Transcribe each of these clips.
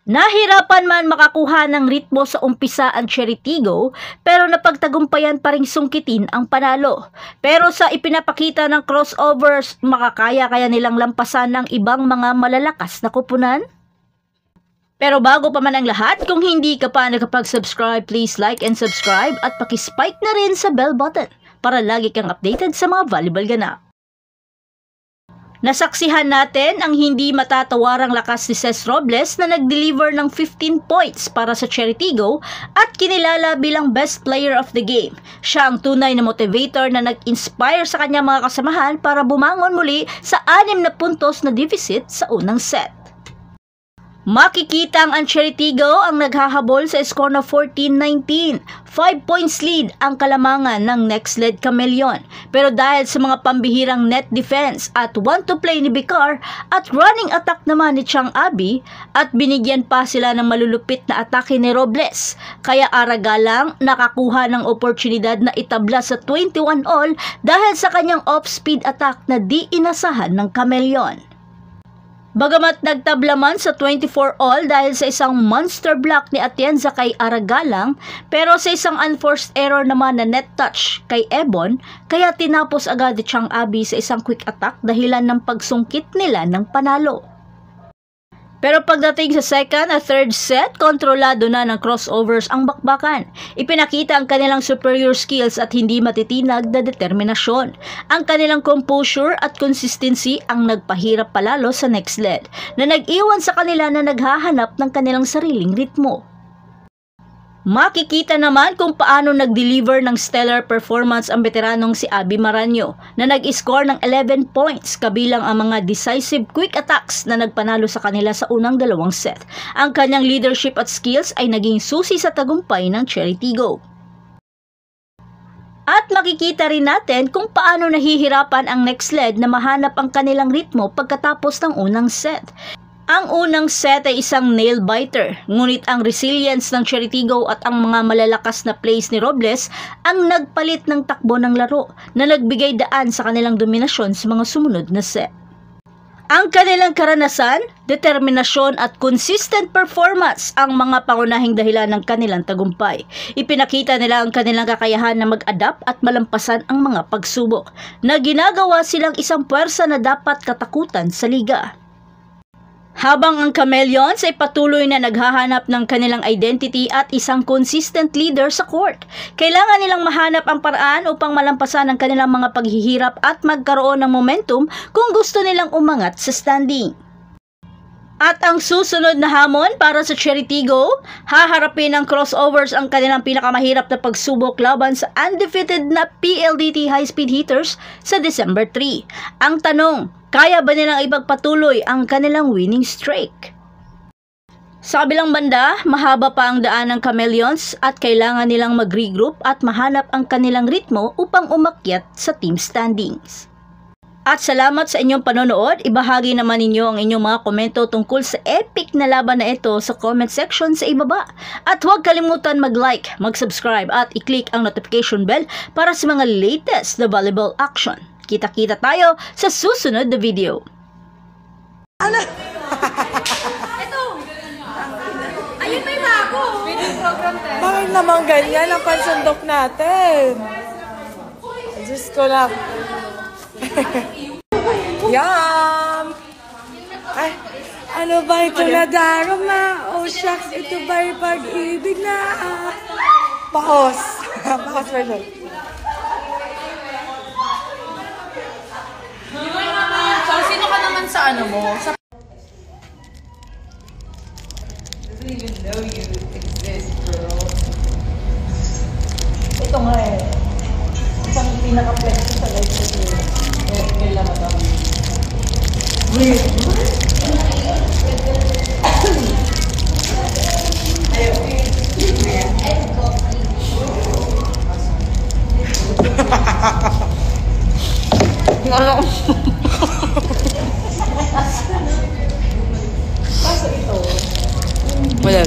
Nahirapan man makakuha ng ritmo sa umpisa ang Cheritigo pero napagtagumpayan pa ring sungkitin ang panalo. Pero sa ipinapakita ng crossovers, makakaya kaya nilang lampasan ng ibang mga malalakas na kupunan? Pero bago pa man ang lahat, kung hindi ka pa nakapag-subscribe, please like and subscribe at pakispike na rin sa bell button para lagi kang updated sa mga volleyball ganap. Nasaksihan natin ang hindi matatawarang lakas ni Cesc Robles na nag-deliver ng 15 points para sa Cheritigo at kinilala bilang best player of the game. Siya ang tunay na motivator na nag-inspire sa kanyang mga kasamahan para bumangon muli sa 6 na puntos na deficit sa unang set. Makikitang ang Cheritigo ang naghahabol sa score na 14-19. 5 points lead ang kalamangan ng next led Chameleon. Pero dahil sa mga pambihirang net defense at want to play ni Bicar at running attack naman ni Chang Abi at binigyan pa sila ng malulupit na atake ni Robles, kaya Aragalang nakakuha ng oportunidad na itabla sa 21 all dahil sa kanyang off-speed attack na di inasahan ng Chameleon. Bagamat nagtabla man sa 24 all dahil sa isang monster block ni Atienza kay Aragalang, pero sa isang unforced error naman na net touch kay Ebon, kaya tinapos agad ni Chang Abi sa isang quick attack dahilan ng pagsungkit nila ng panalo. Pero pagdating sa second at third set, kontrolado na ng crossovers ang bakbakan. Ipinakita ang kanilang superior skills at hindi matitinag na determinasyon. Ang kanilang composure at consistency ang nagpahirap palalo sa next leg, na nag-iwan sa kanila na naghahanap ng kanilang sariling ritmo. Makikita naman kung paano nag-deliver ng stellar performance ang veteranong si Abi Maranyo na nag-score ng 11 points kabilang ang mga decisive quick attacks na nagpanalo sa kanila sa unang 2 set. Ang kanyang leadership at skills ay naging susi sa tagumpay ng Cheritigo. At makikita rin natin kung paano nahihirapan ang next leg na mahanap ang kanilang ritmo pagkatapos ng unang set. Ang unang set ay isang nail-biter, ngunit ang resilience ng Cheritigo at ang mga malalakas na plays ni Robles ang nagpalit ng takbo ng laro na nagbigay daan sa kanilang dominasyon sa mga sumunod na set. Ang kanilang karanasan, determinasyon at consistent performance ang mga pangunahing dahilan ng kanilang tagumpay. Ipinakita nila ang kanilang kakayahan na mag-adapt at malampasan ang mga pagsubok, na ginagawa silang isang puwersa na dapat katakutan sa liga. Habang ang Chameleons ay patuloy na naghahanap ng kanilang identity at isang consistent leader sa court, kailangan nilang mahanap ang paraan upang malampasan ang kanilang mga paghihirap at magkaroon ng momentum kung gusto nilang umangat sa standing. At ang susunod na hamon para sa Cheritigo, haharapin ng crossovers ang kanilang pinakamahirap na pagsubok laban sa undefeated na PLDT high-speed hitters sa December 3. Ang tanong, kaya ba nilang ipagpatuloy ang kanilang winning streak? Sa kabilang banda, mahaba pa ang daan ng Chameleons at kailangan nilang mag-regroup at mahanap ang kanilang ritmo upang umakyat sa team standings. At salamat sa inyong panonood. Ibahagi naman ninyo ang inyong mga komento tungkol sa epic na laban na ito sa comment section sa ibaba. At huwag kalimutan mag-like, mag-subscribe at i-click ang notification bell para sa mga latest na volleyball action. Kita-kita tayo sa susunod na video. Ano? Ito! Ayun na yung ako! Video program tayo. Bakit naman ganyan ang pansundok natin? Diyos ko lang. Yum! Ay, ano ba ito na darama? Oh shucks, ito ba yung pag-ibig na? Bakos. Bakos version. So, sino ka naman sa ano mo? Sa doesn't even know you exist, girl. Ito nga eh. Isang pinaka-flex sa life ko eh. Kailan na daw. Wait, what? Kaso ito. Wala.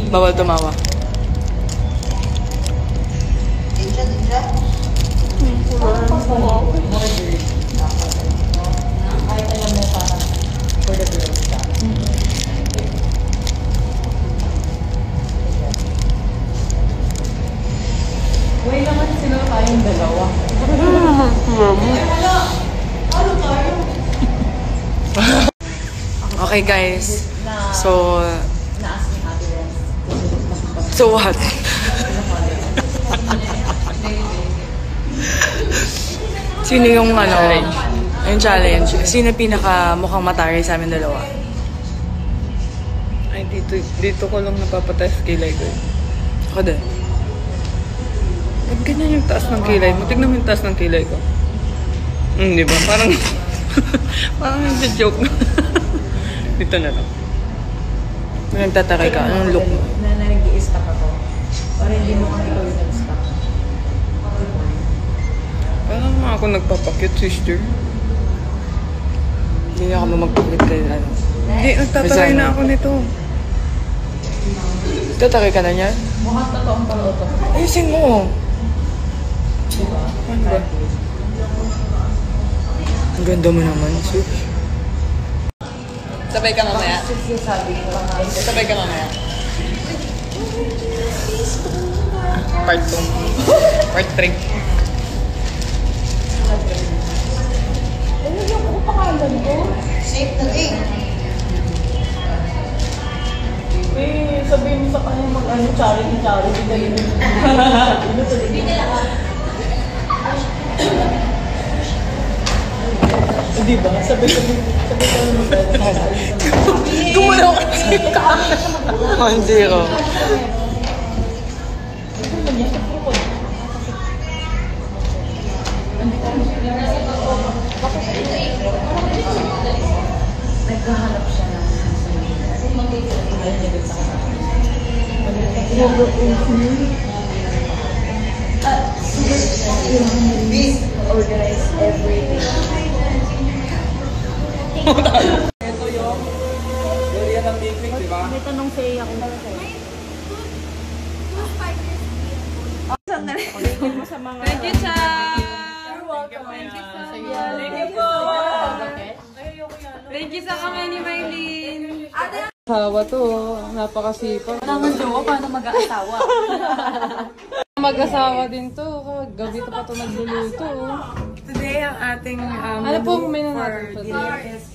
Bawal tumawa. Kahit alam mo parang for the girls ka. Okay guys, so what? Sino yung yung challenge? Sino pinaka mukhang matari sa amin dalawa? Ay, dito ko lang napapatay sa kilay ko. Ako din. Ba't ganyan yung taas ng kilay mo? Tignan mo yung taas ng kilay ko. Di ba? Parang, parang nagja-joke. Dito na lang. Nagtataray ka. Anong look mo? Na nag-i-stack ako. Para hindi mo kang ikaw yung nag-stack. Parang nga ako nagpapakit, sister. Hindi na kami magpapit kayo. Hindi, nagtataray na ako nito. Tataray ka na niyan? Mukhang totoong paloto. Ayusin mo. Ano ba? Ang ganda mo naman, sis. Sabay ka mamaya. Sabay ka mamaya. Part 2. Part 3. Ano yung pangalan ko? Eh, sabihin mo sa kanya mag-ano, charity kayo. Di ba? Sabi ko Gumalaw ka kasi. 1-0. naghahanap siya ng ayun niya dun sa organize everything. Ito yung Durian ng Big, di ba? May tanong sa iyo ako. Thank you, Cha! You're welcome. Thank you so much. Thank you po. Thank you sa kamay ni Maylin. Asawa to, napakasipag. Naman jowa, paano mag-aasawa? Mag-asawa din to, gabi to pa to nagluluto. Today, ang ating Ano po kumain na natin for pa dinner is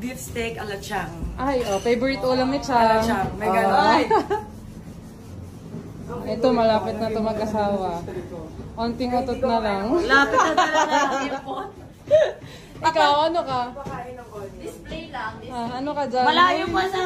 beef steak ala chang. Ay, favorite ulam ni Ala Chang. chang. May gano'n. Ito, malapit na to mag-asawa. Onting utot na lang. Lapit na talaga. Ikaw, ano ka? Display lang. Ano ka dyan? Malayo pa sa